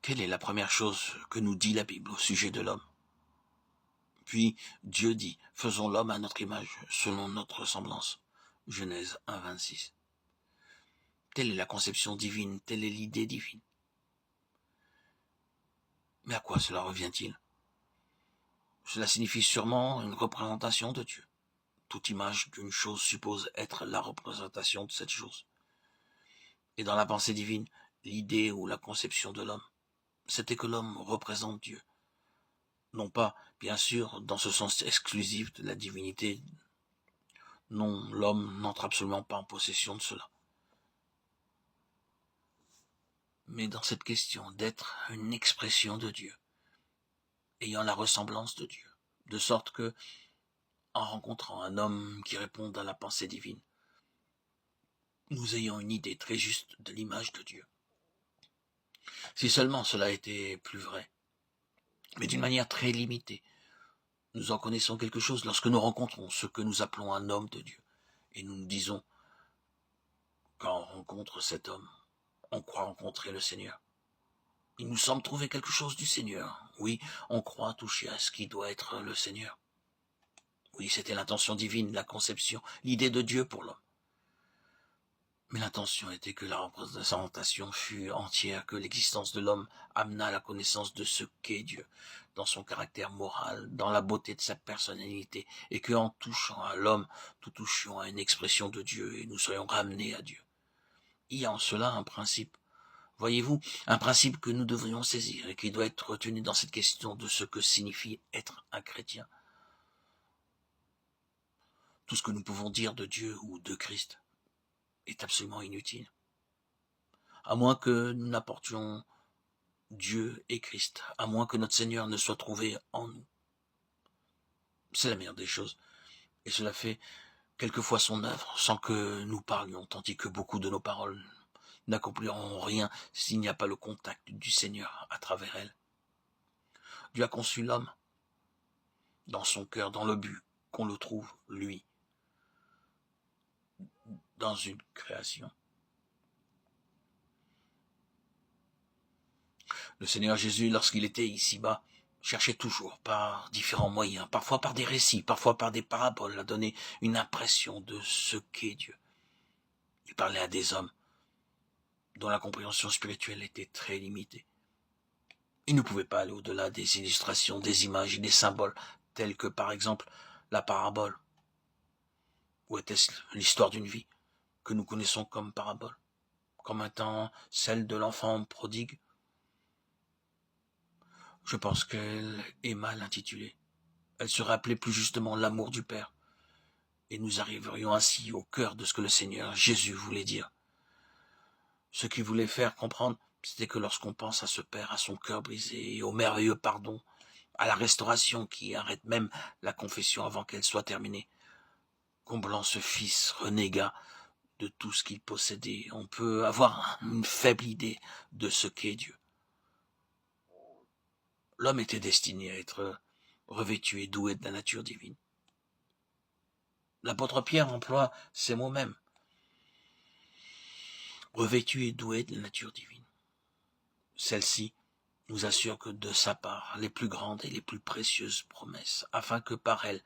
Quelle est la première chose que nous dit la Bible au sujet de l'homme? Puis Dieu dit, faisons l'homme à notre image, selon notre ressemblance. Genèse 1, 26. Telle est la conception divine, telle est l'idée divine. Mais à quoi cela revient-il? Cela signifie sûrement une représentation de Dieu. Toute image d'une chose suppose être la représentation de cette chose. Et dans la pensée divine, l'idée ou la conception de l'homme, c'était que l'homme représente Dieu. Non pas, bien sûr, dans ce sens exclusif de la divinité. Non, l'homme n'entre absolument pas en possession de cela. Mais dans cette question d'être une expression de Dieu, ayant la ressemblance de Dieu, de sorte que, en rencontrant un homme qui réponde à la pensée divine, nous ayons une idée très juste de l'image de Dieu. Si seulement cela était plus vrai, mais d'une manière très limitée, nous en connaissons quelque chose lorsque nous rencontrons ce que nous appelons un homme de Dieu, et nous nous disons, quand on rencontre cet homme, on croit rencontrer le Seigneur. Il nous semble trouver quelque chose du Seigneur. Oui, on croit toucher à ce qui doit être le Seigneur. Oui, c'était l'intention divine, la conception, l'idée de Dieu pour l'homme. Mais l'intention était que la représentation fût entière, que l'existence de l'homme amenât à la connaissance de ce qu'est Dieu, dans son caractère moral, dans la beauté de sa personnalité, et que en touchant à l'homme, nous touchions à une expression de Dieu et nous soyons ramenés à Dieu. Il y a en cela un principe. Voyez-vous, un principe que nous devrions saisir et qui doit être retenu dans cette question de ce que signifie être un chrétien. Tout ce que nous pouvons dire de Dieu ou de Christ est absolument inutile. À moins que nous n'apportions Dieu et Christ, à moins que notre Seigneur ne soit trouvé en nous. C'est la meilleure des choses. Et cela fait quelquefois son œuvre sans que nous parlions, tandis que beaucoup de nos paroles n'accompliront rien s'il n'y a pas le contact du Seigneur à travers elles. Dieu a conçu l'homme dans son cœur, dans le but qu'on le trouve, lui, dans une création. Le Seigneur Jésus, lorsqu'il était ici-bas, cherchait toujours par différents moyens, parfois par des récits, parfois par des paraboles, à donner une impression de ce qu'est Dieu. Il parlait à des hommes dont la compréhension spirituelle était très limitée. Il ne pouvait pas aller au-delà des illustrations, des images et des symboles, tels que par exemple la parabole. Ou était-ce l'histoire d'une vie que nous connaissons comme parabole, comme étant celle de l'enfant prodigue? Je pense qu'elle est mal intitulée. Elle serait appelée plus justement l'amour du Père. Et nous arriverions ainsi au cœur de ce que le Seigneur Jésus voulait dire. Ce qu'il voulait faire comprendre, c'était que lorsqu'on pense à ce Père, à son cœur brisé, et au merveilleux pardon, à la restauration qui arrête même la confession avant qu'elle soit terminée, comblant ce Fils renégat de tout ce qu'il possédait, on peut avoir une faible idée de ce qu'est Dieu. L'homme était destiné à être revêtu et doué de la nature divine. L'apôtre Pierre emploie ces mots mêmes. Revêtu et doué de la nature divine. Celle-ci nous assure que de sa part, les plus grandes et les plus précieuses promesses, afin que par elles,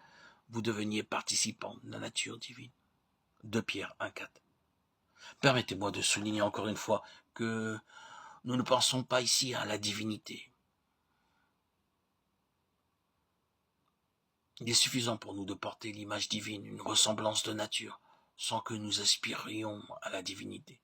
vous deveniez participants de la nature divine. 2 Pierre 1,4. Permettez-moi de souligner encore une fois que nous ne pensons pas ici à la divinité. Il est suffisant pour nous de porter l'image divine, une ressemblance de nature, sans que nous aspirions à la divinité.